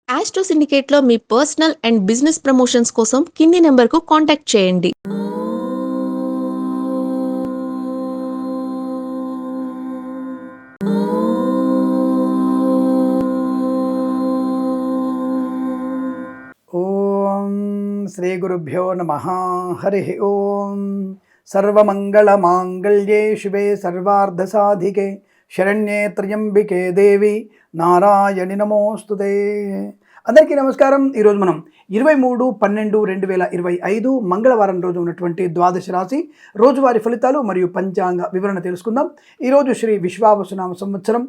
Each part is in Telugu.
ఆస్ట్రో సిండికేట్లో మీ పర్సనల్ అండ్ బిజినెస్ ప్రమోషన్స్ కోసం కింది నెంబర్కు కాంటాక్ట్ చేయండి. ఓం శ్రీ గురుభ్యో నమః. హరి ఓం. సర్వమంగళమాంగళ్యే శివే సర్వార్ధసాధికే శరణ్యే త్ర్యంబికే దేవి నారాయణి నమోస్తుతే. అందరికీ నమస్కారం. ఈరోజు మనం 23/12/2025 మంగళవారం రోజు ఉన్నటువంటి ద్వాదశ రాశి రోజువారీ ఫలితాలు మరియు పంచాంగ వివరణ తెలుసుకుందాం. ఈరోజు శ్రీ విశ్వావసునామ సంవత్సరం,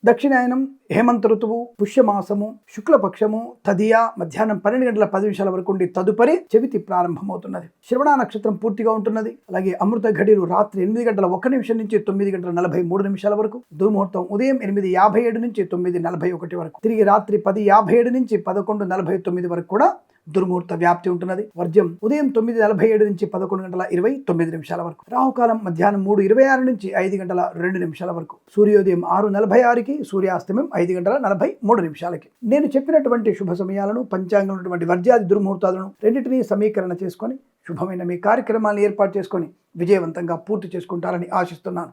దక్షిణాయనం, హేమంత ఋతువు, పుష్యమాసము, శుక్లపక్షము, తదియా మధ్యాహ్నం 12 గంటల 10 నిమిషాల వరకు ఉండి తదుపరి చెవితి ప్రారంభమవుతున్నది. శ్రవణ నక్షత్రం పూర్తిగా ఉంటున్నది. అలాగే అమృత ఘడియలు రాత్రి 8 గంటల 1 నిమిషం నుంచి 9 గంటల 43 నిమిషాల వరకు, దుర్ముహూర్తం ఉదయం 8:57 నుంచి 9:41 వరకు, తిరిగి రాత్రి 10:57 నుంచి 11:49 వరకు కూడా దుర్ముహూర్త వ్యాప్తి ఉంటున్నది. వర్జ్యం ఉదయం 9:47 నుంచి 11 గంటల 29 నిమిషాల వరకు, రాహుకాలం మధ్యాహ్నం 3:26 నుంచి 5 గంటల 2 నిమిషాల వరకు, సూర్యోదయం 6:46కి, సూర్యాస్తమయం 5 గంటల 43 నిమిషాలకి. నేను చెప్పినటువంటి శుభ సమయాలను, పంచాంగం ఉన్నటువంటి వర్జ్యాది దుర్ముహూర్తాలను రెండింటినీ సమీకరణ చేసుకొని శుభమైన మీ కార్యక్రమాలను ఏర్పాటు చేసుకొని విజయవంతంగా పూర్తి చేసుకుంటారని ఆశిస్తున్నాను.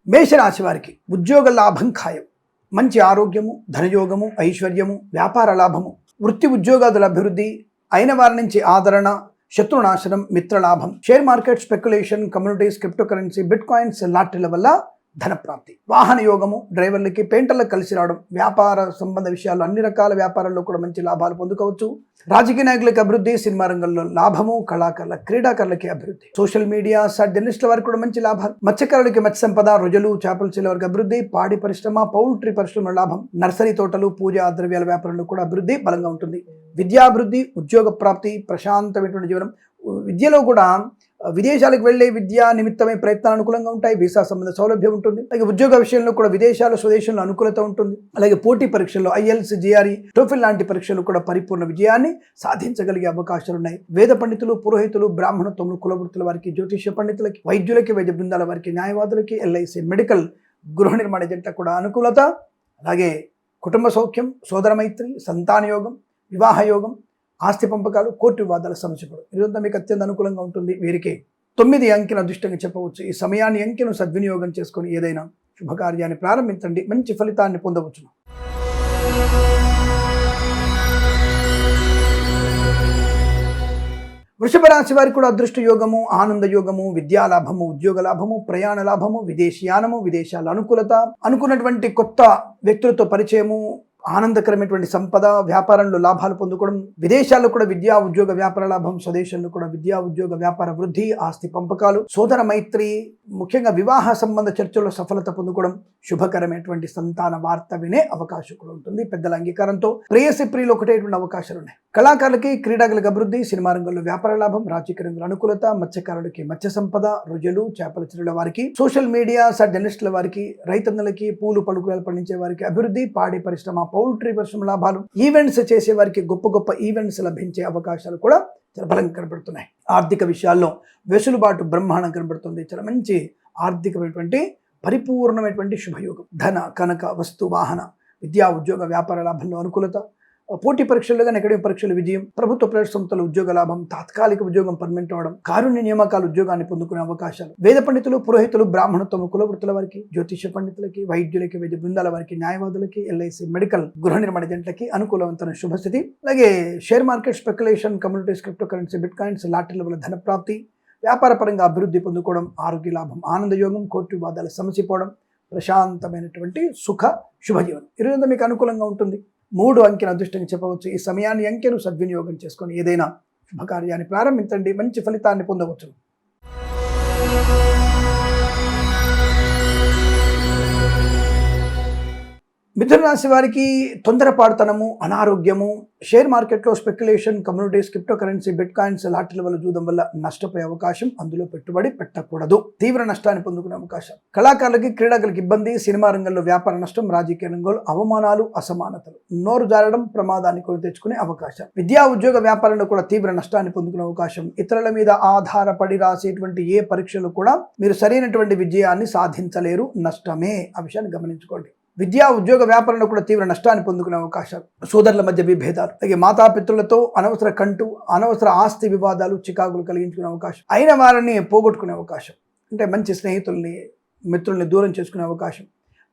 మేషరాశి వారికి ఉద్యోగ లాభం ఖాయం. మంచి ఆరోగ్యము, ధనయోగము, ఐశ్వర్యము, వ్యాపార లాభము, వృత్తి ఉద్యోగాదుల అభివృద్ధి, అయిన వారి నుంచి ఆదరణ, శత్రునాశనం, మిత్రలాభం, share market, speculation, communities, cryptocurrency, bitcoins, లాటరీల వల్ల ధన ప్రాప్తి, వాహన యోగము, డ్రైవర్లకి, పెయింటర్లకు కలిసి రావడం, వ్యాపార సంబంధ విషయాలు అన్ని రకాల వ్యాపారాల్లో కూడా మంచి లాభాలు పొందుకోవచ్చు. రాజకీయ నాయకులకి అభివృద్ధి, సినిమా రంగంలో లాభము, కళాకారుల, క్రీడాకారులకి అభివృద్ధి, సోషల్ మీడియా, జర్నలిస్టుల వారికి కూడా మంచి లాభాలు, మత్స్యకారులకి మత్స్య సంపద, రొయ్యలు, చేపల చెల్ల వారికి అభివృద్ధి, పాడి పరిశ్రమ, పౌల్ట్రీ పరిశ్రమ లాభం, నర్సరీ తోటలు, పూజా ద్రవ్యాల వ్యాపారంలో కూడా అభివృద్ధి బలంగా ఉంటుంది. విద్యాభివృద్ధి, ఉద్యోగ ప్రాప్తి, ప్రశాంతమైనటువంటి జీవనం. విద్యలో కూడా విదేశాలకు వెళ్లే విద్యా నిమిత్తమై ప్రయత్నాలు అనుకూలంగా ఉంటాయి. వీసా సంబంధ సౌలభ్యం ఉంటుంది. అలాగే ఉద్యోగ విషయంలో కూడా విదేశాలు, స్వదేశంలో అనుకూలత ఉంటుంది. అలాగే పోటీ పరీక్షల్లో IELTS, GRE, TOEFL లాంటి పరీక్షలు కూడా పరిపూర్ణ విజయాన్ని సాధించగలిగే అవకాశాలు ఉన్నాయి. వేద పండితులు, పురోహితులు, బ్రాహ్మణత్వములు, కులవృత్తుల వారికి, జ్యోతిష్య పండితులకి, వైద్యులకి, వైద్య బృందాల వారికి, న్యాయవాదులకి, LIC, మెడికల్, గృహ నిర్మాణ జంటకు కూడా అనుకూలత. అలాగే కుటుంబ సౌఖ్యం, సోదర మైత్రి, సంతాన యోగం, వివాహ యోగం, ఆస్తి పంపకాలు, కోర్టు వివాదాల సమస్యలు ఇదంతా మీకు అత్యంత అనుకూలంగా ఉంటుంది. వీరికి 9 అంకెను అదృష్టంగా చెప్పవచ్చు. ఈ సమయాన్ని, అంకెను సద్వినియోగం చేసుకొని ఏదైనా శుభకార్యాన్ని ప్రారంభించండి, మంచి ఫలితాన్ని పొందవచ్చును. వృషభ రాశి వారికి కూడా అదృష్ట యోగము, ఆనంద యోగము, విద్యాలాభము, ఉద్యోగ లాభము, ప్రయాణ లాభము, విదేశీయానము, విదేశాల అనుకూలత, అనుకున్నటువంటి కొత్త వ్యక్తులతో పరిచయము, ఆనందకరమైనటువంటి సంపద, వ్యాపారంలో లాభాలు పొందుకోవడం, విదేశాల్లో కూడా విద్యా ఉద్యోగ వ్యాపార లాభం, స్వదేశంలో కూడా విద్యా ఉద్యోగ వ్యాపార వృద్ధి, ఆస్తి పంపకాలు, సోదర మైత్రి, ముఖ్యంగా వివాహ సంబంధ చర్చల్లో సఫలత పొందుకోవడం, శుభకరమైనటువంటి సంతాన వార్త వినే అవకాశం కూడా ఉంటుంది. పెద్దల అంగీకారంతో ప్రేయసి ప్రియులు ఒకటేటువంటి అవకాశాలు ఉన్నాయి. కళాకారులకి, క్రీడాకులకు అభివృద్ధి, సినిమా రంగంలో వ్యాపార లాభం, రాజకీయ రంగంలో అనుకూలత, మత్స్యకారులకి మత్స్య సంపద, రొయ్యలు, చేపల చెరువుల వారికి, సోషల్ మీడియా, జర్నలిస్టుల వారికి, రైతన్నలకి, పూలు పలుకులు పండించే వారికి అభివృద్ధి, పాడి పరిశ్రమ, పౌల్ట్రీ పరిశ్రమ లాభాలు, ఈవెంట్స్ చేసే వారికి గొప్ప గొప్ప ఈవెంట్స్ లభించే అవకాశాలు కూడా చాలా బలంగా కనబడుతున్నాయి. ఆర్థిక విషయాల్లో వెసులుబాటు బ్రహ్మాండం కనబడుతుంది. చాలా మంచి ఆర్థికమైనటువంటి పరిపూర్ణమైనటువంటి శుభయోగం. ధన, కనక, వస్తు, వాహన, విద్యా ఉద్యోగ వ్యాపార లాభంలో అనుకూలత, పోటీ పరీక్షల్లో కానీ అకాడమిక్ పరీక్షలు విజయం, ప్రభుత్వ ప్రైవేట్ సంస్థల ఉద్యోగ లాభం, తాత్కాలిక ఉద్యోగం పర్మనెంట్ అవడం, కారుణ్య నియామకాల ఉద్యోగాన్ని పొందుకునే అవకాశాలు, వేద పండితులు, పురోహితులు, బ్రాహ్మణత్వం, కులవృత్తుల వారికి, జ్యోతిష్య పండితులకి, వైద్యులకి, వైద్య బృందాల వారికి, న్యాయవాదులకి, LIC, మెడికల్, గృహ నిర్మాణ జంటలకి అనుకూలవంతమైన శుభస్థితి. అలాగే share market, speculation, communities, cryptocurrency, bitcoins, లాటరీల వల్ల ధన ప్రాప్తి, వ్యాపార పరంగా అభివృద్ధి పొందుకోవడం, ఆరోగ్య లాభం, ఆనంద యోగం, కోర్టు వివాదాలు సమసిపోవడం, ప్రశాంతమైనటువంటి సుఖ శుభజీవనం ఇరువుందా మీకు అనుకూలంగా ఉంటుంది. 3 అంకెను అదృష్టంగా చెప్పవచ్చు. ఈ సమయాన్ని, అంకెను సద్వినియోగం చేసుకొని ఏదైనా శుభకార్యాన్ని ప్రారంభించండి, మంచి ఫలితాన్ని పొందవచ్చు. మిథున రాశి వారికి తొందరపాటుతనము, అనారోగ్యము, షేర్ మార్కెట్లో speculation, communities, cryptocurrency, bitcoins, లాటరీల వల్ల జూదం వల్ల నష్టపోయే అవకాశం, అందులో పెట్టుబడి పెట్టకూడదు, తీవ్ర నష్టాన్ని పొందుకునే అవకాశం. కళాకారులకి, క్రీడాకులకి ఇబ్బంది, సినిమా రంగంలో వ్యాపార నష్టం, రాజకీయ రంగంలో అవమానాలు, అసమానతలు, నోరు జారడం, ప్రమాదాన్ని కొని తెచ్చుకునే అవకాశం. విద్యా ఉద్యోగ వ్యాపారంలో కూడా తీవ్ర నష్టాన్ని పొందుకునే అవకాశం. ఇతరుల మీద ఆధారపడి రాసేటువంటి ఏ పరీక్షలు కూడా మీరు సరైనటువంటి విజయాన్ని సాధించలేరు, నష్టమే. ఆ విషయాన్ని గమనించుకోండి. విద్యా ఉద్యోగ వ్యాపారంలో కూడా తీవ్ర నష్టాన్ని పొందుకునే అవకాశాలు. సోదరుల మధ్య విభేదాలు, అలాగే మాతాపితృలతో అనవసర కంటు, అనవసర ఆస్తి వివాదాలు, చికాకులు కలిగించుకునే అవకాశం. అయిన వారిని పోగొట్టుకునే అవకాశం. అంటే మంచి స్నేహితుల్ని, మిత్రుల్ని దూరం చేసుకునే అవకాశం.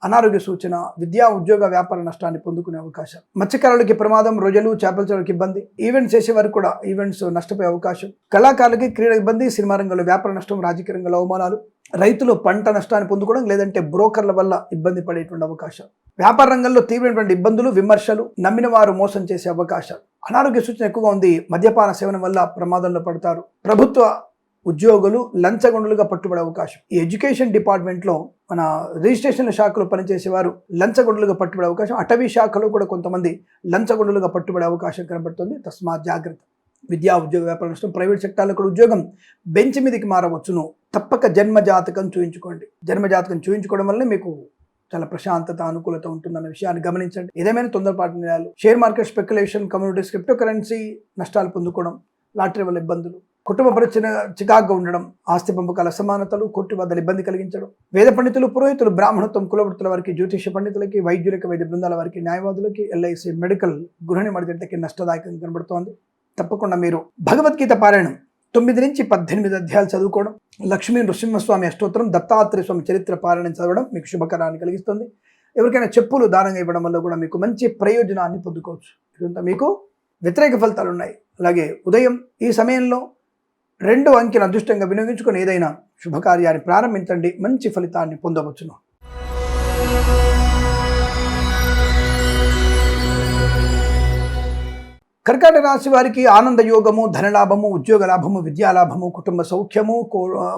అనారోగ్య సూచన, విద్యా ఉద్యోగ వ్యాపార నష్టాన్ని పొందుకునే అవకాశం. మత్స్యకారులకి ప్రమాదం, రోజులు, చేపల చెరువుకి ఇబ్బంది, ఈవెంట్స్ చేసే వారికి కూడా ఈవెంట్స్ నష్టపోయే అవకాశం. కళాకారులకి క్రీడా ఇబ్బంది, సినిమా రంగంలో వ్యాపార నష్టం, రాజకీయ రంగంలో అవమానాలు, రైతులు పంట నష్టాన్ని పొందుకోవడం, లేదంటే బ్రోకర్ల వల్ల ఇబ్బంది పడేటువంటి అవకాశం. వ్యాపార రంగంలో తీవ్రమైనటువంటి ఇబ్బందులు, విమర్శలు, నమ్మిన వారు మోసం చేసే అవకాశాలు. అనారోగ్య సూచన ఎక్కువగా ఉంది, మద్యపాన సేవన వల్ల ప్రమాదంలో పడతారు. ప్రభుత్వ ఉద్యోగులు లంచగొండులుగా పట్టుబడే అవకాశం. ఈ ఎడ్యుకేషన్ డిపార్ట్మెంట్లో మన రిజిస్ట్రేషన్ల శాఖలో పనిచేసేవారు లంచగొండులుగా పట్టుబడే అవకాశం. అటవీ శాఖలో కూడా కొంతమంది లంచగొండులుగా పట్టుబడే అవకాశం కనబడుతుంది, తస్మాత్ జాగ్రత్త. విద్యా ఉద్యోగ వ్యాపార నష్టం, ప్రైవేట్ సెక్టార్లో కూడా ఉద్యోగం బెంచ్ మీదకి మారవచ్చును. తప్పక జన్మజాతకం చూయించుకోండి. జన్మజాతకం చూయించుకోవడం వల్ల మీకు చాలా ప్రశాంతత, అనుకూలత ఉంటుందన్న విషయాన్ని గమనించండి. ఏదేమైనా తొందరపాటు నిర్ణయాలు, share market speculation, communities, crypto currency నష్టాలు పొందుకోవడం, లాటరీ వల్ల ఇబ్బందులు, కుటుంబ పరిచయ చికాకుగా ఉండడం, ఆస్తి పంపకాల అసమానతలు, కోర్టు వద్ద ఇబ్బంది కలిగించడం. వేద పండితులు, పురోహితులు, బ్రాహ్మణత్వం, కులవృత్తుల వారికి, జ్యోతిష పండితులకి, వైద్యులకి, వైద్య బృందాల వారికి, న్యాయవాదులకి, ఎల్ఐసి, మెడికల్, గృహిణి మడిదంటకి నష్టదాయకంగా కనబడుతోంది. తప్పకుండా మీరు భగవద్గీత పారాయణం 9 నుంచి 18 అధ్యాయాలు చదువుకోవడం, లక్ష్మీ నృసింహస్వామి అష్టోత్తరం, దత్తాత్రేయ స్వామి చరిత్ర పారాయణం చదవడం మీకు శుభకరాన్ని కలిగిస్తుంది. ఎవరికైనా చెప్పులు దానంగా ఇవ్వడం వల్ల కూడా మీకు మంచి ప్రయోజనాన్ని పొందుకోవచ్చు. ఇదంతా మీకు వ్యతిరేక ఫలితాలు ఉన్నాయి. అలాగే ఉదయం ఈ సమయంలో 2 అంకెను అదృష్టంగా వినియోగించుకొని ఏదైనా శుభకార్యాన్ని ప్రారంభించండి, మంచి ఫలితాన్ని పొందవచ్చును. కర్కాటక రాశి వారికి ఆనంద యోగము, ధనలాభము, ఉద్యోగ లాభము, విద్యాలాభము, కుటుంబ సౌఖ్యము,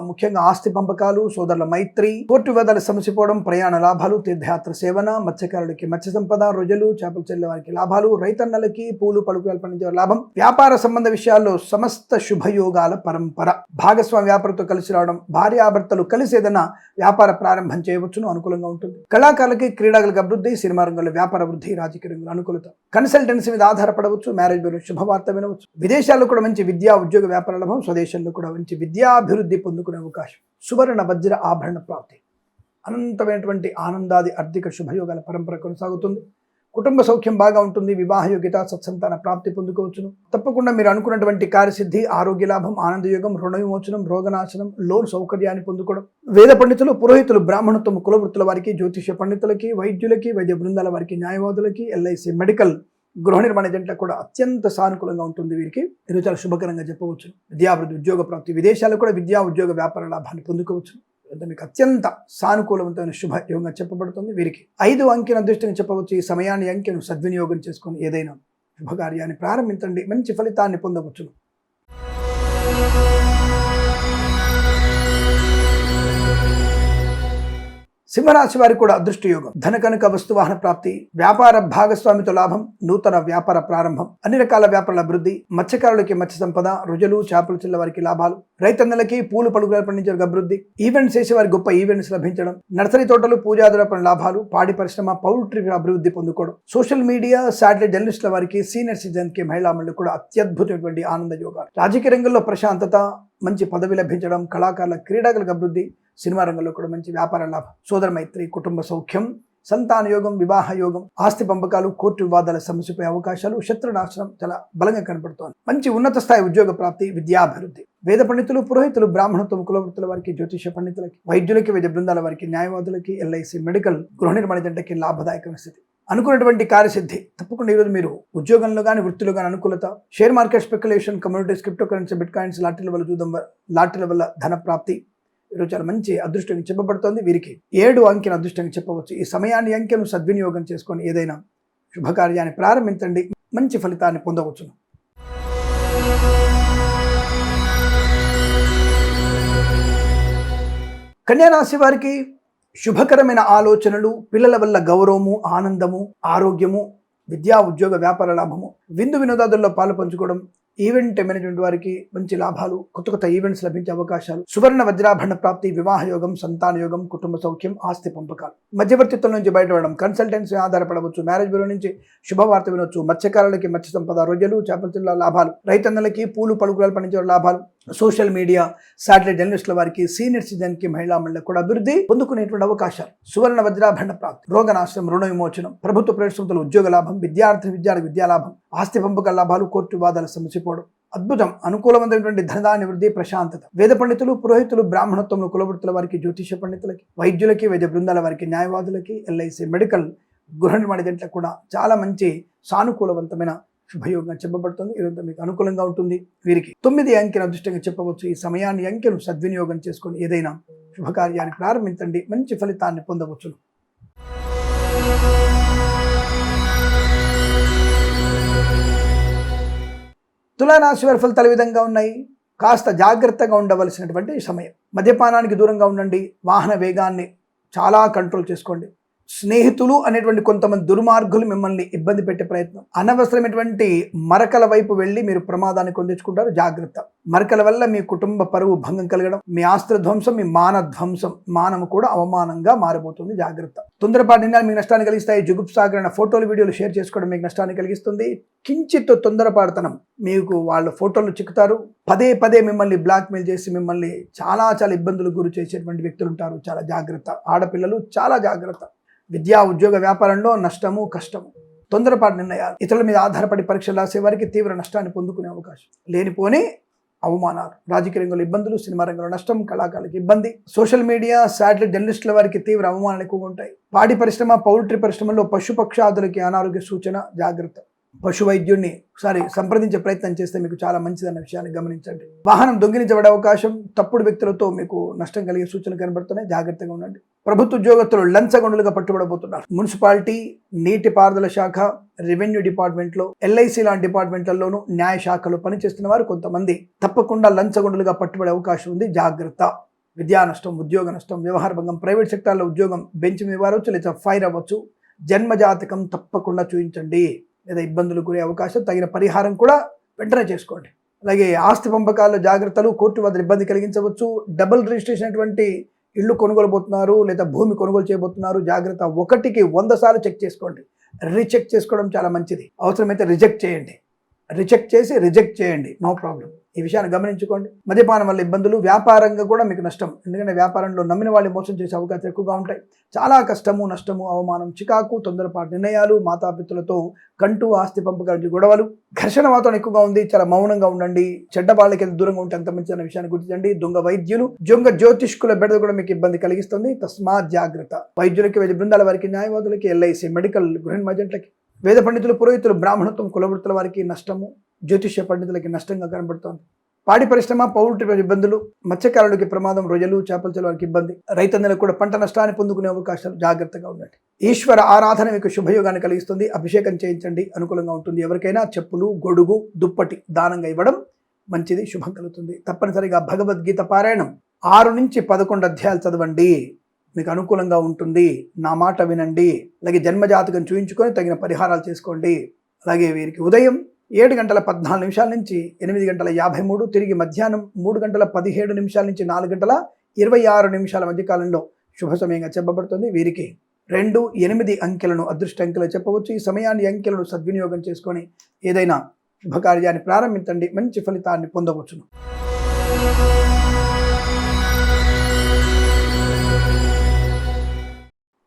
ముఖ్యంగా ఆస్తి పంపకాలు, సోదరుల మైత్రి, కోర్టు వివాదాలు సమసిపోవడం, ప్రయాణ లాభాలు, తీర్థయాత్ర సేవన, మత్స్యకారులకి మత్స్య సంపద, రొయ్యలు, చేపలు చెల్లె వారికి లాభాలు, రైతన్నలకి పూలు పలుకులు పండించే లాభం, వ్యాపార సంబంధ విషయాల్లో సమస్త శుభయోగాల పరంపర. భాగస్వామి వ్యాపారంతో కలిసి రావడం, భార్యాభర్తలు కలిసి ఏదైనా వ్యాపార ప్రారంభం చేయవచ్చును, అనుకూలంగా ఉంటుంది. కళాకారులకి, క్రీడాకులకు అభివృద్ధి, సినిమా రంగంలో వ్యాపార అభివృద్ధి, రాజకీయ రంగంలో అనుకూలత. కన్సల్టెన్సీ మీద ఆధారపడవచ్చు, మ్యారేజ్ శుభవార్త వినవచ్చు. విదేశాల్లో కూడా మంచి విద్యా ఉద్యోగ వ్యాపార లాభం, స్వదేశంలో కూడా మంచి విద్యాభివృద్ధి పొందుకునే అవకాశం. సువర్ణ వజ్ర ఆభరణ ప్రాప్తి, అనంతమైనటువంటి ఆనందాది ఆర్థిక శుభయోగాల పరంపర కొనసాగుతుంది. కుటుంబ సౌఖ్యం బాగా ఉంటుంది. వివాహ యోగ్యత, సత్సంతాన ప్రాప్తి పొందుకోవచ్చును. తప్పకుండా మీరు అనుకున్నటువంటి కార్యసిద్ధి, ఆరోగ్య లాభం, ఆనందయోగం, రుణ విమోచనం, రోగనాశనం, లోన్ సౌకర్యాన్ని పొందుకోవడం. వేద పండితులు, పురోహితులు, బ్రాహ్మణత్వం, కులవృత్తుల వారికి, జ్యోతిష పండితులకి, వైద్యులకి, వైద్య బృందాల వారికి, న్యాయవాదులకి, ఎల్ఐసి, మెడికల్, గృహ నిర్మాణ ఏజెంట్లకు కూడా అత్యంత సానుకూలంగా ఉంటుంది. వీరికి ఇది చాలా శుభకరంగా చెప్పవచ్చు. విద్యాభివృద్ధి, ఉద్యోగ ప్రాప్తి, విదేశాల్లో కూడా విద్యా ఉద్యోగ వ్యాపార లాభాన్ని పొందుకోవచ్చు. మీకు అత్యంత సానుకూలవంతమైన శుభయోగంగా చెప్పబడుతుంది. వీరికి 5 అంకెను అదృష్టంగా చెప్పవచ్చు. ఈ సమయాన్ని, అంకెను సద్వినియోగం చేసుకొని ఏదైనా శుభకార్యాన్ని ప్రారంభించండి, మంచి ఫలితాన్ని పొందవచ్చు. సింహరాశి వారికి కూడా అదృష్ట యోగం, ధన కనుక వస్తువాహన ప్రాప్తి, వ్యాపార భాగస్వామితో లాభం, నూతన వ్యాపార ప్రారంభం, అన్ని రకాల వ్యాపారాల అభివృద్ధి, మత్స్యకారులకి మత్స్య సంపద, రుజులు, చేపలు చిల్ల వారికి లాభాలు, రైతన్నలకి పూలు పలుకులు పండించే అభివృద్ధి, ఈవెంట్స్ చేసే వారికి గొప్ప ఈవెంట్స్ లభించడం, నర్సరీ తోటలు, పూజాదుల పని లాభాలు, పాడి పరిశ్రమ, పౌల్ట్రీ అభివృద్ధి పొందుకోవడం, సోషల్ మీడియా, శాటిలైట్ జర్నలిస్టుల వారికి, సీనియర్ సిటిజన్ కి, మహిళా మండలి కూడా అత్యద్భుతమైనటువంటి ఆనంద యోగాలు. రాజకీయ రంగంలో ప్రశాంతత, మంచి పదవి లభించడం, కళాకారుల, క్రీడాకులకు అభివృద్ధి, సినిమా రంగంలో కూడా మంచి వ్యాపార లాభం, సోదర మైత్రి, కుటుంబ సౌఖ్యం, సంతాన యోగం, వివాహ యోగం, ఆస్తి పంపకాలు, కోర్టు వివాదాల సమస్యపై అవకాశాలు, శత్రునాశనం చాలా బలంగా కనపడుతోంది. మంచి ఉన్నత స్థాయి ఉద్యోగ ప్రాప్తి, విద్యాభివృద్ధి. వేద పండితులు, పురోహితులు, బ్రాహ్మణత్వం, కులవృత్తుల వారికి, జ్యోతిష పండితులకి, వైద్యులకి, వైద్య బృందాల వారికి, న్యాయవాదులకి, ఎల్ఐసి, మెడికల్, గృహ నిర్మాణ జంటకి లాభదాయకమైన స్థితి, అనుకున్నటువంటి కార్యసిద్ధి. తప్పకుండా ఈరోజు మీరు ఉద్యోగంలో కానీ, వృత్తిలో కానీ అనుకూలత, share market speculation, communities, cryptocurrency, bitcoins, లాటరీల వల్ల జూదం, లాటరీల వల్ల ధన ప్రాప్తి, ఈరోజు చాలా మంచి అదృష్టంగా చెప్పబడుతోంది. వీరికి 7 అంకెను అదృష్టంగా చెప్పవచ్చు. ఈ సమయాన్ని, అంకెను సద్వినియోగం చేసుకొని ఏదైనా శుభకార్యాన్ని ప్రారంభించండి, మంచి ఫలితాన్ని పొందవచ్చును. కన్యా రాశి వారికి శుభకరమైన ఆలోచనలు, పిల్లల వల్ల గౌరవము, ఆనందము, ఆరోగ్యము, విద్యా ఉద్యోగ వ్యాపార లాభము, విందు వినోదాదుల్లో పాలు పంచుకోవడం, ఈవెంట్ మేనేజ్మెంట్ వారికి మంచి లాభాలు, కొత్త కొత్త ఈవెంట్స్ లభించే అవకాశాలు, సువర్ణ వజ్రాభరణ ప్రాప్తి, వివాహ యోగం, సంతాన యోగం, కుటుంబ సౌఖ్యం, ఆస్తి పంపకాలు, మధ్యవర్తిత్వం నుంచి బయటపడడం, కన్సల్టెన్సీ ఆధారపడవచ్చు, మ్యారేజ్ బ్యూరో నుంచి శుభవార్త వినొచ్చు, మత్స్యకారులకి మత్స్య సంపద, రొయ్యలు, చేపల జిల్లా లాభాలు, రైతన్నలకి పూలు పలుకురాలు పండించే లాభాలు, సోషల్ మీడియా, శాటిలైట్ జర్నలిస్టుల వారికి, సీనియర్ సిటిజన్ కి, మహిళా మండలికి కూడా అభివృద్ధి పొందుకునేటువంటి అవకాశాలు, సువర్ణ వజ్రాభరణ ప్రాప్తి, రోగనాశనం, రుణ విమోచనం, ప్రభుత్వ ప్రైవేట్ సంస్థల ఉద్యోగ లాభం, విద్యార్థులకు విద్యా లాభం, ఆస్తి పంపకాల లాభాలు, కోర్టు వివాదాల సమసిపోవడం, అద్భుతం, అనుకూలమైనటువంటి ధనధాన్య వృద్ధి, ప్రశాంతత, వేద పండితులు, పురోహితులు, బ్రాహ్మణత్వంలో కులవృత్తుల వారికి, జ్యోతిష పండితులకి, వైద్యులకి, వైద్య బృందాల వారికి, న్యాయవాదులకి, ఎల్ఐసి, మెడికల్, గృహ నిర్మాణ ఏజెంట్లకు కూడా చాలా మంచి సానుకూలవంతమైన శుభయోగంగా చెప్పబడుతుంది. ఈరోజు మీకు అనుకూలంగా ఉంటుంది. వీరికి 9 అంకెను అదృష్టంగా చెప్పవచ్చు. ఈ సమయాన్ని అంకెను సద్వినియోగం చేసుకొని ఏదైనా శుభకార్యాన్ని ప్రారంభించండి, మంచి ఫలితాన్ని పొందవచ్చు. తులారాశి వారి ఫలితాలు విధంగా ఉన్నాయి. కాస్త జాగ్రత్తగా ఉండవలసినటువంటి సమయం. మద్యపానానికి దూరంగా ఉండండి. వాహన వేగాన్ని చాలా కంట్రోల్ చేసుకోండి. స్నేహితులు అనేటువంటి కొంతమంది దుర్మార్గులు మిమ్మల్ని ఇబ్బంది పెట్టే ప్రయత్నం, అనవసరమైనటువంటి మరకల వైపు వెళ్ళి మీరు ప్రమాదాన్ని కొందించుకుంటారు. జాగ్రత్త. మరకల వల్ల మీ కుటుంబ పరువు భంగం కలగడం, మీ ఆస్తి ధ్వంసం, మీ మాన ధ్వంసం, మానము కూడా అవమానంగా మారిపోతుంది. జాగ్రత్త. తొందరపాటు నిర్ణయాలు మీకు నష్టాన్ని కలిగిస్తాయి. జుగుప్సాకరణ ఫోటోలు, వీడియోలు షేర్ చేసుకోవడం మీకు నష్టాన్ని కలిగిస్తుంది. కించిత్ తొందరపాటుతనం, మీకు వాళ్ళ ఫోటోలు చిక్కుతారు. పదే పదే మిమ్మల్ని బ్లాక్మెయిల్ చేసి మిమ్మల్ని చాలా ఇబ్బందులకు గురి చేసేటువంటి వ్యక్తులు ఉంటారు. చాలా జాగ్రత్త. ఆడపిల్లలు చాలా జాగ్రత్త. విద్యా ఉద్యోగ వ్యాపారంలో నష్టము, కష్టము, తొందరపాటు నిర్ణయాలు, ఇతరుల మీద ఆధారపడి పరీక్షలు రాసే వారికి తీవ్ర నష్టాన్ని పొందుకునే అవకాశం, లేనిపోని అవమానాలు, రాజకీయ రంగంలో ఇబ్బందులు, సినిమా రంగంలో నష్టం, కళాకారులకు ఇబ్బంది, సోషల్ మీడియా, శాటిలైట్ జర్నలిస్టుల వారికి తీవ్ర అవమానాలు ఎక్కువగా ఉంటాయి. పాడి పరిశ్రమ, పౌల్ట్రీ పరిశ్రమలో పశుపక్షాదులకి అనారోగ్య సూచన. జాగ్రత్త. పశు వైద్యుడిని ఒకసారి సంప్రదించే ప్రయత్నం చేస్తే మీకు చాలా మంచిదన్న విషయాన్ని గమనించండి. వాహనం దొంగిలించబడే అవకాశం, తప్పుడు వ్యక్తులతో మీకు నష్టం కలిగే సూచనలు కనబడుతున్నాయి. జాగ్రత్తగా ఉండండి. ప్రభుత్వ ఉద్యోగస్తులు లంచగొండులుగా పట్టుబడబోతున్నారు. మున్సిపాలిటీ, నీటిపారుదల శాఖ, రెవెన్యూ డిపార్ట్మెంట్లో, ఎల్ఐసి లాంటి డిపార్ట్మెంట్లలోనూ, న్యాయ శాఖలో పనిచేస్తున్న వారు కొంతమంది తప్పకుండా లంచగొండులుగా పట్టుబడే అవకాశం ఉంది. జాగ్రత్త. విద్యా నష్టం, ఉద్యోగ నష్టం, వ్యవహార భంగం, ప్రైవేట్ సెక్టార్లో ఉద్యోగం బెంచ్ మీద వారవచ్చు, లేదా ఫైర్ అవ్వచ్చు. జన్మజాతకం తప్పకుండా చూపించండి, లేదా ఇబ్బందులు గురే అవకాశం. తగిన పరిహారం కూడా వెంటనే చేసుకోండి. అలాగే ఆస్తి పంపకాల్లో జాగ్రత్తలు, కోర్టు వద్ద ఇబ్బంది కలిగించవచ్చు. డబుల్ రిజిస్ట్రేషన్ అటువంటి ఇళ్ళు కొనుగోలుపోతున్నారు, లేదా భూమి కొనుగోలు చేయబోతున్నారు. జాగ్రత్త. 1కి 100 సార్లు చెక్ చేసుకోండి. రీచెక్ చేసుకోవడం చాలా మంచిది. అవసరమైతే రిజెక్ట్ చేయండి. రిజెక్ట్ చేయండి, నో ప్రాబ్లం. ఈ విషయాన్ని గమనించుకోండి. మద్యపానం వల్ల ఇబ్బందులు, వ్యాపారంగా కూడా మీకు నష్టం. ఎందుకంటే వ్యాపారంలో నమ్మిన వాళ్ళు మోసం చేసే అవకాశాలు ఎక్కువగా ఉంటాయి. చాలా కష్టము, నష్టము, అవమానం, చికాకు, తొందరపాటు నిర్ణయాలు, మాతాపితులతో కంటూ ఆస్తి పంపకాల గొడవలు, ఘర్షణ వాతావరణం ఎక్కువగా ఉంది. చాలా మౌనంగా ఉండండి. చెడ్డ వాళ్ళకి ఎంత దూరంగా ఉంటే అంత మంచి అన్న విషయాన్ని గుర్తించండి. దొంగ వైద్యులు, జ్యోతిష్కుల బెడద కూడా మీకు ఇబ్బంది కలిగిస్తుంది. తస్మాత్ జాగ్రత్త. వైద్యులకి, వైద్య బృందాల వారికి, న్యాయవాదులకి, ఎల్ఐసి, మెడికల్, గృహ ఏజెంట్లకి, వేద పండితులు, పురోహితులు, బ్రాహ్మణత్వం, కులవృత్తుల వారికి నష్టము, జ్యోతిష్య పండితులకి నష్టంగా కనబడుతోంది. పాడి పరిశ్రమ, పౌల్ట్రీ ఇబ్బందులు, మత్స్యకారులకి ప్రమాదం, రొయ్యలు, చేపల చెరువు వారికి ఇబ్బంది, రైతన్నలకు కూడా పంట నష్టాన్ని పొందుకునే అవకాశాలు. జాగ్రత్తగా ఉండండి. ఈశ్వర ఆరాధన మీకు శుభయోగాన్ని కలిగిస్తుంది. అభిషేకం చేయించండి, అనుకూలంగా ఉంటుంది. ఎవరికైనా చెప్పులు, గొడుగు, దుప్పటి దానంగా ఇవ్వడం మంచిది, శుభం కలుగుతుంది. తప్పనిసరిగా భగవద్గీత పారాయణం 6 నుంచి 11 అధ్యాయాలు చదవండి, మీకు అనుకూలంగా ఉంటుంది. నా మాట వినండి. అలాగే జన్మజాతకం చూయించుకొని తగిన పరిహారాలు చేసుకోండి. అలాగే వీరికి ఉదయం 7:14 నుంచి 8:53, తిరిగి మధ్యాహ్నం 3:17 నుంచి 4:26 మధ్య కాలంలో శుభ సమయంగా చెప్పబడుతుంది. వీరికి 2, 8 అంకెలను అదృష్ట అంకెలు చెప్పవచ్చు. ఈ సమయాన్ని అంకెలను సద్వినియోగం చేసుకొని ఏదైనా శుభకార్యాన్ని ప్రారంభించండి, మంచి ఫలితాన్ని పొందవచ్చును.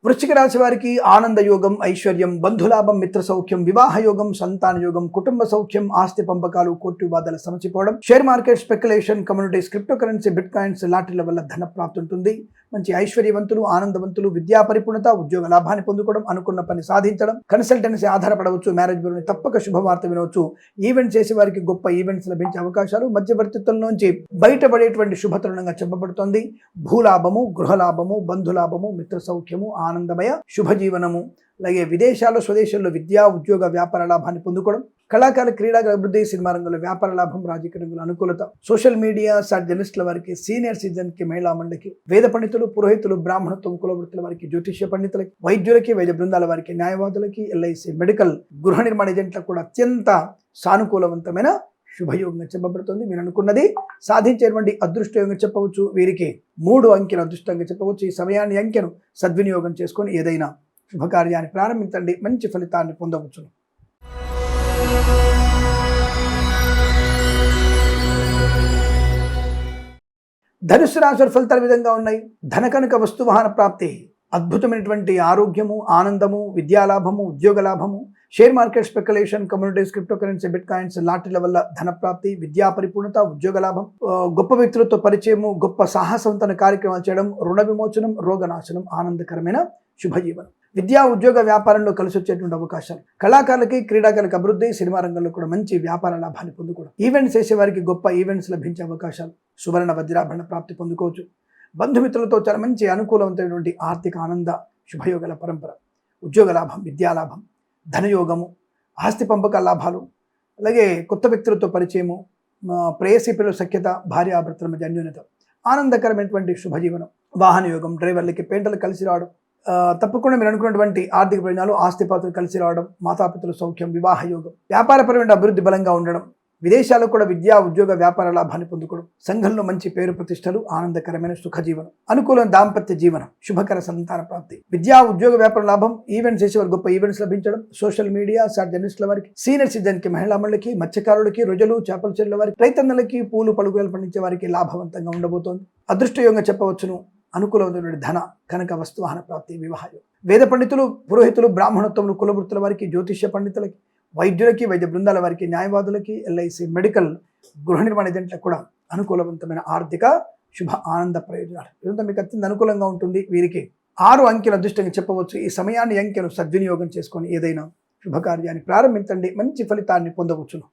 వృశ్చిక రాశి వారికి ఆనంద యోగం, ఐశ్వర్యం, బంధులాభం, మిత్ర సౌఖ్యం, వివాహ యోగం, సంతాన యోగం, కుటుంబ సౌఖ్యం, ఆస్తి పంపకాలు, కోర్టు వివాదాల సమసిపోవడం, share market, speculation, communities, cryptocurrency, bitcoins, లాటరీల వల్ల ధన ప్రాప్తి ఉంటుంది. మంచి ఐశ్వర్యవంతులు, ఆనందవంతులు, విద్యా పరిపూర్ణత, ఉద్యోగ లాభాన్ని పొందుకోవడం, అనుకున్న పని సాధించడం, కన్సల్టెన్సీ ఆధారపడవచ్చు, మ్యారేజ్ బ్యూరోని తప్పక శుభవార్త వినవచ్చు. ఈవెంట్ చేసే వారికి గొప్ప ఈవెంట్స్ లభించే అవకాశాలు, మధ్యవర్తిత్వం నుంచి బయటపడేటువంటి శుభతరుణంగా చెప్పబడుతోంది. భూలాభము, గృహలాభము, బంధులాభము, మిత్ర సౌఖ్యము, ఆనందమయ శుభజీవనము. అలాగే విదేశాల్లో స్వదేశాల్లో విద్యా ఉద్యోగ వ్యాపార లాభాన్ని పొందుకోవడం, కళాకారుల క్రీడల అభివృద్ధి, సినిమా రంగంలో వ్యాపార లాభం, రాజకీయ రంగంలో అనుకూలత, సోషల్ మీడియా జర్నలిస్టుల వారికి, సీనియర్ సిటిజన్కి, మహిళా మండలికి, వేద పండితులు, పురోహితులు, బ్రాహ్మణత్వం కులవృత్తుల వారికి, జ్యోతిష్య పండితులకి, వైద్యులకి, వైద్య బృందాల వారికి, న్యాయవాదులకి, ఎల్ఐసి మెడికల్, గృహ నిర్మాణ ఏజెంట్లకు కూడా అత్యంత సానుకూలవంతమైన శుభయోగంగా చెప్పబడుతుంది. మీరు అనుకున్నది సాధించేటువంటి అదృష్టయోగంగా చెప్పవచ్చు. వీరికి 3 అంకెల అదృష్టంగా చెప్పవచ్చు. ఈ సమయాన్ని అంకెను సద్వినియోగం చేసుకొని ఏదైనా శుభకార్యాన్ని ప్రారంభించండి, మంచి ఫలితాన్ని పొందవచ్చు. ధనుస్సు రాశి వారి ఫలితాల విధంగా ఉన్నాయి. ధనకనక వస్తువాహన ప్రాప్తి, అద్భుతమైనటువంటి ఆరోగ్యము, ఆనందము, విద్యాలాభము, ఉద్యోగ లాభము, share market speculation, communities, cryptocurrency, bitcoins, లాటరీల వల్ల ధన ప్రాప్తి, విద్యా పరిపూర్ణత, ఉద్యోగ లాభం, గొప్ప వ్యక్తులతో పరిచయము, గొప్ప సాహసవంతమైన కార్యక్రమాలు చేయడం, రుణ విమోచనం, రోగనాశనం, ఆనందకరమైన శుభజీవనం. విద్యా ఉద్యోగ వ్యాపారంలో కలిసి వచ్చేటువంటి అవకాశాలు, కళాకారులకి, క్రీడాకారులకు అభివృద్ధి, సినిమా రంగంలో కూడా మంచి వ్యాపార లాభాన్ని పొందుకోవడం, ఈవెంట్స్ చేసేవారికి గొప్ప ఈవెంట్స్ లభించే అవకాశాలు, సువర్ణ వజ్రాభరణ ప్రాప్తి పొందుకోవచ్చు. బంధుమిత్రులతో చాలా మంచి అనుకూలవంతమైనటువంటి ఆర్థిక ఆనంద శుభయోగాల పరంపర, ఉద్యోగ లాభం, విద్యాలాభం, ధనయోగము, ఆస్తి పంపకాల లాభాలు, అలాగే కొత్త వ్యక్తులతో పరిచయము, ప్రేయసీ పిల్లల సఖ్యత, భార్యాభర్తల మధ్య అన్యోన్యత, ఆనందకరమైనటువంటి శుభజీవనం, వాహన యోగం, డ్రైవర్లకి, పెయింటర్లు కలిసి రావడం, తప్పకుండా మీరు అనుకున్నటువంటి ఆర్థిక ప్రయోజనాలు, ఆస్తిపాతులు కలిసి రావడం, మాతాపితల సౌఖ్యం, వివాహ యోగం, వ్యాపారపరమైన అభివృద్ధి బలంగా ఉండడం, విదేశాల్లో కూడా విద్యా ఉద్యోగ వ్యాపార లాభాన్ని పొందుకోవడం, సంఘంలో మంచి పేరు ప్రతిష్టలు, ఆనందకరమైన సుఖజీవనం, అనుకూలమైన దాంపత్య జీవనం, శుభకర సంతాన ప్రాప్తి, విద్యా ఉద్యోగ వ్యాపార లాభం, ఈవెంట్స్ చేసేవారు గొప్ప ఈవెంట్స్ లభించడం, సోషల్ మీడియా జర్నలిస్టుల వారికి, సీనియర్ సిటిజన్కి, మహిళా మండలికి, మత్స్యకారులకి, రొయ్యలు, చేపల చెరువుల వారికి, రైతన్నలకి, పూలు పలుకులు పండించే వారికి లాభవంతంగా ఉండబోతోంది. అదృష్టయోగంగా చెప్పవచ్చును. అనుకూలమైనటువంటి ధన కనక వస్తువాహన ప్రాప్తి, వివాహయోగం. వేద పండితులు, పురోహితులు, బ్రాహ్మణత్వములు, కులవృత్తుల వారికి, జ్యోతిష్య పండితులకి, వైద్యులకి, వైద్య బృందాల వారికి, న్యాయవాదులకి, ఎల్ఐసి మెడికల్, గృహ నిర్మాణ ఏజెంట్లకు కూడా అనుకూలవంతమైన ఆర్థిక శుభ ఆనంద ప్రయోజనాలు. ఇదంతా మీకు అత్యంత అనుకూలంగా ఉంటుంది. వీరికి 6 అంకెల అదృష్టంగా చెప్పవచ్చు. ఈ సమయాన్ని అంకెను సద్వినియోగం చేసుకొని ఏదైనా శుభకార్యాన్ని ప్రారంభించండి, మంచి ఫలితాన్ని పొందవచ్చును.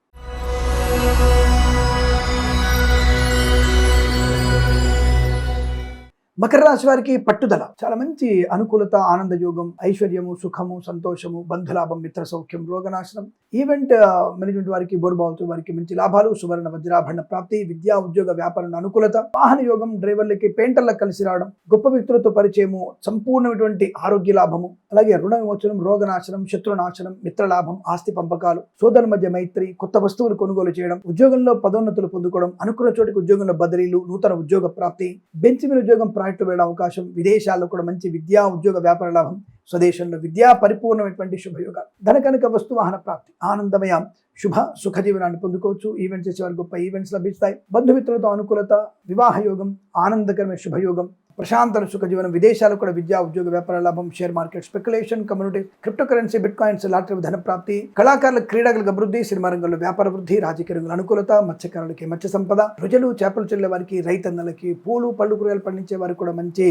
మకర రాశి వారికి పట్టుదల, చాలా మంచి అనుకూలత, ఆనంద యోగం, ఐశ్వర్యము, సుఖము, సంతోషము, బంధులాభం, మిత్ర సౌఖ్యం, రోగనాశనం, ఈవెంట్ మేనేజ్మెంట్ వారికి, బోర్బావుతూ వారికి మంచి లాభాలు, సువర్ణ వజ్రాభరణ ప్రాప్తి, విద్యా ఉద్యోగ వ్యాపారంలో అనుకూలత, వాహన యోగం, డ్రైవర్లకి, పెయింటర్లకు కలిసి రావడం, గొప్ప వ్యక్తులతో పరిచయము, సంపూర్ణమైనటువంటి ఆరోగ్య లాభము, అలాగే రుణ విమోచనం, రోగనాశనం, శత్రునాశనం, మిత్రలాభం, ఆస్తి పంపకాలు, సోదరుల మధ్య మైత్రి, కొత్త వస్తువులు కొనుగోలు చేయడం, ఉద్యోగంలో పదోన్నతులు పొందుకోవడం, అనుకున్న చోటికి ఉద్యోగంలో బదిలీలు, నూతన ఉద్యోగ ప్రాప్తి, బెంచ్ మీద ఉద్యోగం వెళ్ళే అవకాశం, విదేశాల్లో కూడా మంచి విద్యా ఉద్యోగ వ్యాపార లాభం, స్వదేశంలో విద్యా పరిపూర్ణమైనటువంటి శుభయోగాలు, ధనకనక వస్తువాహన ప్రాప్తి, ఆనందమయ శుభ సుఖ జీవనాన్ని పొందుకోవచ్చు. ఈవెంట్స్ చేసేవారు గొప్ప ఈవెంట్స్ లభిస్తాయి. బంధుమిత్రులతో అనుకూలత, వివాహ యోగం, ఆనందకరమైన శుభయోగం, ప్రశాంత సుఖ జీవనం, విదేశాల్లో కూడా విద్యా ఉద్యోగ వ్యాపార లాభం, share market speculation, community, crypto currency, bit coins, lottery ధన ప్రాప్తి, కళాకారుల, క్రీడాకులకు అభివృద్ధి, సినిమా రంగంలో వ్యాపార వృద్ధి, రాజకీయ రంగంలో అనుకూలత, మత్స్యకారులకి మత్స్య సంపద, రొయ్యలు, చేపలు చెల్లె వారికి, రైతన్నలకి, పూలు పళ్ళు కూరగాయలు పండించే వారికి కూడా మంచి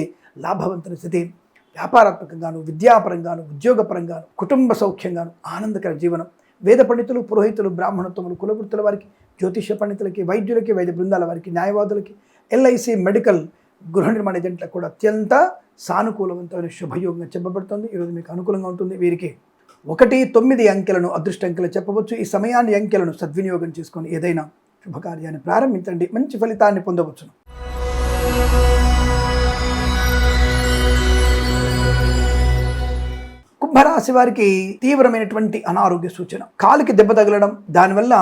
లాభవంతమైన స్థితి, వ్యాపారాత్మకంగాను, విద్యాపరంగాను, ఉద్యోగపరంగాను, కుటుంబ సౌఖ్యంగాను, ఆనందకర జీవనం, వేద పండితులు, పురోహితులు, బ్రాహ్మణత్వములు, కులవృత్తుల వారికి, జ్యోతిష్య పండితులకి, వైద్యులకి, వైద్య బృందాల వారికి, న్యాయవాదులకి, ఎల్ఐసి మెడికల్, గృహ నిర్మాణ ఏజెంట్లకు కూడా అత్యంత సానుకూలవంతమైన శుభయోగంగా చెప్పబడుతుంది. ఈరోజు మీకు అనుకూలంగా ఉంటుంది. వీరికి 1, 9 అంకెలను అదృష్ట అంకెలు చెప్పవచ్చు. ఈ సమయాన్ని అంకెలను సద్వినియోగం చేసుకొని ఏదైనా శుభకార్యాన్ని ప్రారంభించండి, మంచి ఫలితాన్ని పొందవచ్చును. కుంభరాశి వారికి తీవ్రమైనటువంటి అనారోగ్య సూచన, కాలికి దెబ్బ తగలడం, దానివల్ల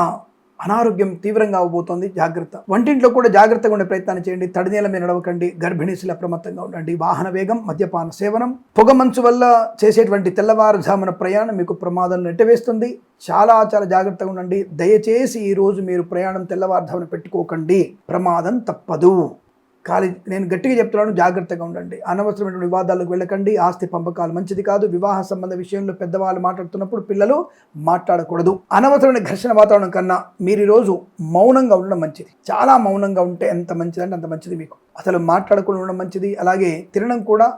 అనారోగ్యం తీవ్రంగా అవబోతోంది. జాగ్రత్త. వంటింట్లో కూడా జాగ్రత్తగా ఉండే ప్రయత్నాన్ని చేయండి. తడినీల మీద నడవకండి. గర్భిణీశులు అప్రమత్తంగా ఉండండి. వాహన వేగం, మద్యపాన సేవనం, పొగ మంచు వల్ల చేసేటువంటి తెల్లవారుజామున ప్రయాణం మీకు ప్రమాదం నెట్టవేస్తుంది. చాలా జాగ్రత్తగా ఉండండి. దయచేసి ఈరోజు మీరు ప్రయాణం తెల్లవారుజామున పెట్టుకోకండి, ప్రమాదం తప్పదు. నేను గట్టిగా చెప్తున్నాను, జాగ్రత్తగా ఉండండి. అనవసరమైన వివాదాలకు వెళ్ళకండి. ఆస్తి పంపకాలు మంచిది కాదు. వివాహ సంబంధ విషయంలో పెద్దవాళ్ళు మాట్లాడుతున్నప్పుడు పిల్లలు మాట్లాడకూడదు. అనవసరమైన ఘర్షణ వాతావరణం కన్నా మీరు ఈరోజు మౌనంగా ఉండడం మంచిది. చాలా మౌనంగా ఉంటే ఎంత మంచిదంటే అంత మంచిది. మీకు అసలు మాట్లాడకుండా ఉండడం మంచిది. అలాగే తినడం కూడా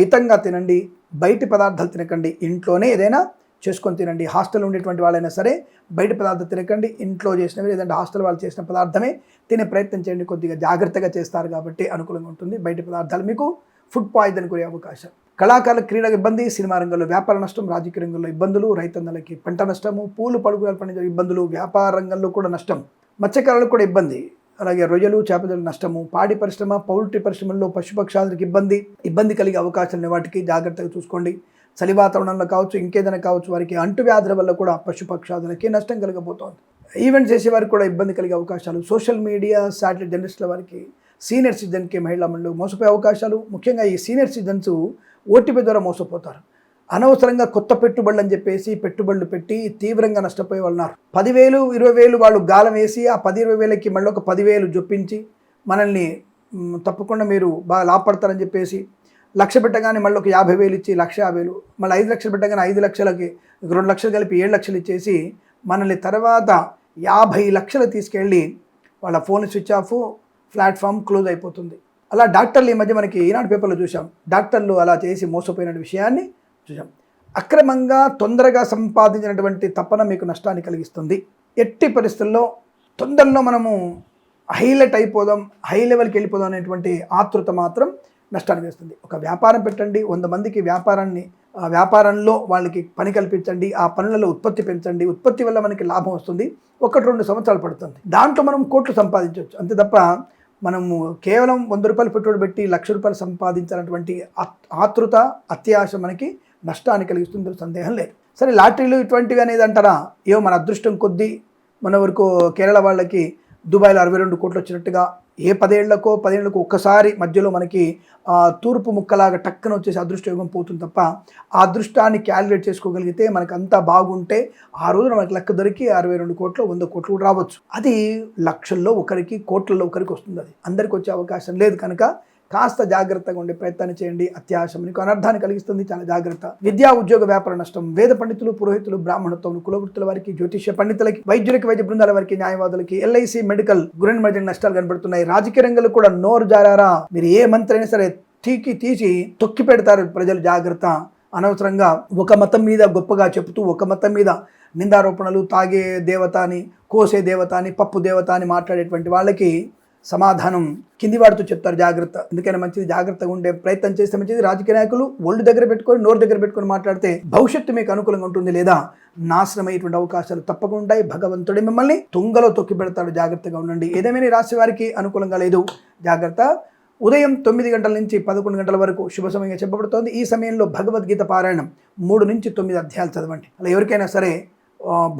మితంగా తినండి. బయటి పదార్థాలు తినకండి. ఇంట్లోనే ఏదైనా చేసుకొని తినండి. హాస్టల్లో ఉండేటువంటి వాళ్ళైనా సరే బయట పదార్థం తినకండి. ఇంట్లో చేసినవి లేదంటే హాస్టల్ వాళ్ళు చేసిన పదార్థమే తినే ప్రయత్నం చేయండి. కొద్దిగా జాగ్రత్తగా చేస్తారు కాబట్టి అనుకూలంగా ఉంటుంది. బయట పదార్థాలు మీకు ఫుడ్ పాయిజన్ కొనే అవకాశం. కళాకారుల క్రీడకు ఇబ్బంది, సినిమా రంగంలో వ్యాపార నష్టం, రాజకీయ రంగంలో ఇబ్బందులు, రైతన్నలకి పంట నష్టము, పూలు పడుగులు పండించే ఇబ్బందులు, వ్యాపార రంగంలో కూడా నష్టం, మత్స్యకారులకు కూడా ఇబ్బంది, అలాగే రొయ్యలు చేపల నష్టము, పాడి పరిశ్రమ, పౌల్ట్రీ పరిశ్రమల్లో పశుపక్షాదులకు ఇబ్బంది కలిగే అవకాశాలు వాటికి జాగ్రత్తగా చూసుకోండి. చలి వాతావరణంలో కావచ్చు, ఇంకేదైనా కావచ్చు, వారికి అంటువ్యాధుల వల్ల కూడా పశుపక్షాదులకి నష్టం కలగబోతోంది. ఈవెంట్ చేసే వారికి కూడా ఇబ్బంది కలిగే అవకాశాలు, సోషల్ మీడియా, శాటిలైట్ జర్నలిస్టుల వారికి, సీనియర్ సిటిజన్కి మహిళా మండలి మోసపోయే అవకాశాలు. ముఖ్యంగా ఈ సీనియర్ సిటిజన్స్ ఓటీపీ ద్వారా మోసపోతారు. అనవసరంగా కొత్త పెట్టుబడులు అని చెప్పేసి పెట్టుబడులు పెట్టి తీవ్రంగా నష్టపోయే వాళ్ళు ఉన్నారు. 10,000, 20,000 వాళ్ళు గాలం వేసి ఆ 10-20,000కి మళ్ళీ ఒక 10,000 జొప్పించి మనల్ని తప్పకుండా మీరు బాగా లాభపడతారని చెప్పేసి 1,00,000 పెట్టగానే మళ్ళీ ఒక 50,000 ఇచ్చి 1,50,000, మళ్ళీ 5 లక్షలు పెట్టగానే 5 లక్షలకి 2 లక్షలు కలిపి 7 లక్షలు ఇచ్చేసి మనల్ని తర్వాత 50 లక్షలు తీసుకెళ్ళి వాళ్ళ phone switch off, platform close అయిపోతుంది. అలా డాక్టర్లు ఈ మధ్య మనకి ఈనాడు పేపర్లో చూసాం, డాక్టర్లు అలా చేసి మోసపోయిన విషయాన్ని చూసాం. అక్రమంగా తొందరగా సంపాదించినటువంటి తపన మీకు నష్టాన్ని కలిగిస్తుంది. ఎట్టి పరిస్థితుల్లో తొందరలో మనము హైలైట్ అయిపోదాం, హై లెవెల్కి వెళ్ళిపోదాం అనేటువంటి ఆతృత మాత్రం నష్టాన్ని వేస్తుంది. ఒక వ్యాపారం పెట్టండి, 100 మందికి వ్యాపారంలో వాళ్ళకి పని కల్పించండి, ఆ పనులలో ఉత్పత్తి పెంచండి, ఉత్పత్తి వల్ల మనకి లాభం వస్తుంది. 1-2 సంవత్సరాలు పడుతుంది, దాంట్లో మనం కోట్లు సంపాదించవచ్చు. అంతే తప్ప మనము కేవలం 100 రూపాయలు పెట్టుబడి పెట్టి 1,00,000 రూపాయలు సంపాదించాలన్నటువంటి ఆతృత, అత్యాశ మనకి నష్టాన్ని కలిగిస్తుంది, సందేహం లేదు. సరే, లాటరీలు ఇటువంటివి అనేది అంటారా, ఏమో మన అదృష్టం కొద్దీ మన వరకు కేరళ వాళ్ళకి దుబాయ్లో 62 కోట్లు వచ్చినట్టుగా ఏ 10 ఏళ్లకు ఒక్కసారి మధ్యలో మనకి తూర్పు ముక్కలాగా టక్కన వచ్చేసి అదృష్టయోగం పోతుంది తప్ప ఆ అదృష్టాన్ని క్యాలిక్యులేట్ చేసుకోగలిగితే మనకు అంతా బాగుంటే ఆ రోజున మనకి లెక్క దొరికి 62 కోట్లు 100 కోట్లు కూడా రావచ్చు. అది లక్షల్లో ఒకరికి, కోట్లలో ఒకరికి వస్తుంది. అది అందరికి వచ్చే అవకాశం లేదు. కనుక కాస్త జాగ్రత్తగా ఉండే ప్రయత్నాన్ని చేయండి. అత్యాశం మీకు అనర్థాన్ని కలిగిస్తుంది, చాలా జాగ్రత్త. విద్యా, ఉద్యోగ, వ్యాపార నష్టం, వేద పండితులు, పురోహితులు, బ్రాహ్మణత్వం, కులవృత్తుల వారికి, జ్యోతిష్య పండితులకి, వైద్యులకి, వైద్య బృందాల వారికి, న్యాయవాదులకి, ఎల్ఐసి, మెడికల్, గృహ నిర్మాణ నష్టాలు కనబడుతున్నాయి. రాజకీయ రంగంలో కూడా నోరు జారారా, మీరు ఏ మంత్రి అయినా సరే తీసి తొక్కి పెడతారు ప్రజలు, జాగ్రత్త. అనవసరంగా ఒక మతం మీద గొప్పగా చెబుతూ, ఒక మతం మీద నిందారోపణలు, తాగే దేవత అని, కోసే దేవత అని, పప్పు దేవత అని మాట్లాడేటువంటి వాళ్ళకి సమాధానం కింది వాడితో చెప్తారు, జాగ్రత్త. ఎందుకైనా మంచిది, జాగ్రత్తగా ఉండే ప్రయత్నం చేస్తే మంచిది. రాజకీయ నాయకులు ఒళ్ళు దగ్గర పెట్టుకొని, నోరు దగ్గర పెట్టుకొని మాట్లాడితే భవిష్యత్తు మీకు అనుకూలంగా ఉంటుంది, లేదా నాశనమయ్యేటువంటి అవకాశాలు తప్పకుండా ఉంటాయి. భగవంతుడే మిమ్మల్ని తుంగలో తొక్కి పెడతాడు, జాగ్రత్తగా ఉండండి. ఏదేమైనా రాశి వారికి అనుకూలంగా లేదు, జాగ్రత్త. ఉదయం 9 గంటల నుంచి 11 గంటల వరకు శుభ సమయంగా చెప్పబడుతోంది. ఈ సమయంలో భగవద్గీత పారాయణం 3 నుంచి 9 అధ్యాయాలు చదవండి. అలా ఎవరికైనా సరే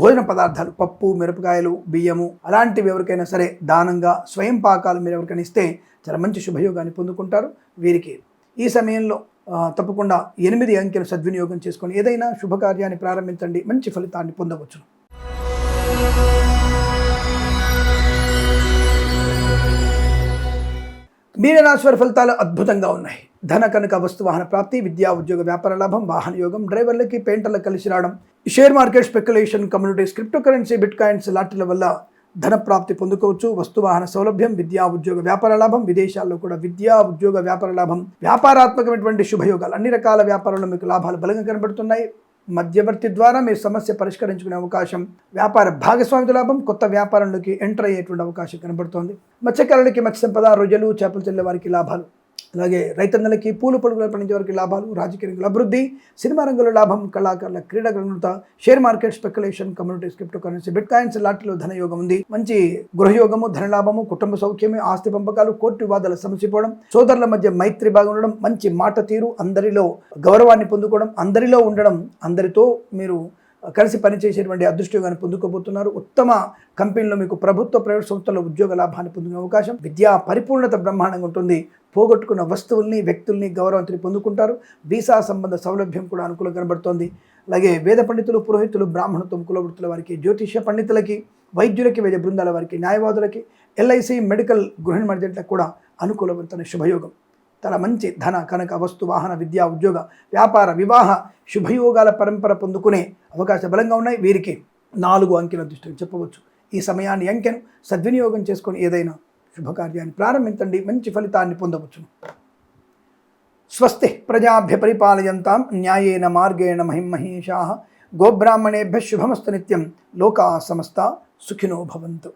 భోజన పదార్థాలు, పప్పు, మిరపకాయలు, బియ్యము అలాంటివి ఎవరికైనా సరే దానంగా, స్వయం పాకాలు మీరు ఎవరికైనా ఇస్తే చాలా మంచి శుభయోగాన్ని పొందుకుంటారు. వీరికి ఈ సమయంలో తప్పకుండా 8 అంకెను సద్వినియోగం చేసుకొని ఏదైనా శుభకార్యాన్ని ప్రారంభించండి, మంచి ఫలితాన్ని పొందవచ్చు. మీనరాశి వారి ఫలితాలు అద్భుతంగా ఉన్నాయి. ధన, కనుక, వస్తు, వాహన ప్రాప్తి, విద్యా, ఉద్యోగ, వ్యాపార లాభం, వాహన యోగం, డ్రైవర్లకి, పెయింటర్లకు కలిసి రావడం, share market, speculation, communities, cryptocurrency, bitcoins లాంటిల వల్ల ధన ప్రాప్తి పొందుకోవచ్చు. వస్తు, వాహన సౌలభ్యం, విద్యా, ఉద్యోగ, వ్యాపార లాభం, విదేశాల్లో కూడా విద్యా, ఉద్యోగ, వ్యాపార లాభం, వ్యాపారాత్మకమైనటువంటి శుభయోగాలు, అన్ని రకాల వ్యాపారంలో మీకు లాభాలు బలంగా కనబడుతున్నాయి. మధ్యవర్తి ద్వారా మీరు సమస్య పరిష్కరించుకునే అవకాశం, వ్యాపార భాగస్వామ్య లాభం, కొత్త వ్యాపారంలోకి ఎంటర్ అయ్యేటువంటి అవకాశం కనబడుతోంది. మత్స్యకారులకి మత్స్య సంపద, రొయ్యలు, చేపలు చెల్లే వారికి లాభాలు, అలాగే రైతన్నలకి, పూలు పడుగులు పండించే వారికి లాభాలు, రాజకీయ రంగంలో అభివృద్ధి, సినిమా రంగంలో లాభం, కళాకారుల క్రీడా రంగంలో, share market, speculation, communities, cryptocurrency, bitcoins లాంటిలో ధనయోగం ఉంది. మంచి గృహయోగము, ధనలాభము, కుటుంబ సౌఖ్యమే, ఆస్తి పంపకాలు, కోర్టు వివాదాల సమసిపోవడం, సోదరుల మధ్య మైత్రి బాగా ఉండడం, మంచి మాట తీరు, అందరిలో గౌరవాన్ని పొందుకోవడం, అందరిలో ఉండడం, అందరితో మీరు కలిసి పనిచేసేటువంటి అదృష్టయోగాన్ని పొందుకోబోతున్నారు. ఉత్తమ కంపెనీలో మీకు ప్రభుత్వ, ప్రైవేట్ సంస్థల్లో ఉద్యోగ లాభాన్ని పొందుకునే అవకాశం, విద్యా పరిపూర్ణత బ్రహ్మాండంగా ఉంటుంది. పోగొట్టుకున్న వస్తువుల్ని, వ్యక్తుల్ని, గౌరవంతుని పొందుకుంటారు. వీసా సంబంధ సౌలభ్యం కూడా అనుకూలంగా కనబడుతోంది. అలాగే వేద పండితులు, పురోహితులు, బ్రాహ్మణత్వం, కులవృత్తుల వారికి, జ్యోతిష్య పండితులకి, వైద్యులకి, వైద్య బృందాల వారికి, న్యాయవాదులకి, ఎల్ఐసి, మెడికల్, గృహ నిర్మాణలకు కూడా అనుకూలవంతమైన శుభయోగం. చాలా మంచి ధన, కనక, వస్తు, వాహన, విద్యా, ఉద్యోగ, వ్యాపార, వివాహ శుభయోగాల పరంపర పొందుకునే అవకాశం బలంగా ఉన్నాయి. వీరికి 4 అంకెల దృష్టిని చెప్పవచ్చు. ఈ సమయాన్ని, అంకెను సద్వినియోగం చేసుకొని ఏదైనా శుభకార్యాన్ని ప్రారంభించండి, మంచి ఫలితాన్ని పొందవచ్చు. స్వస్తి ప్రజాభ్య పరిపాలయంతాం న్యాయేన మార్గేణ మహిమహేషాః. గోబ్రాహ్మణేభ్యః శుభమస్తు నిత్యం. లోకా సమస్తా సుఖినో భవంతు.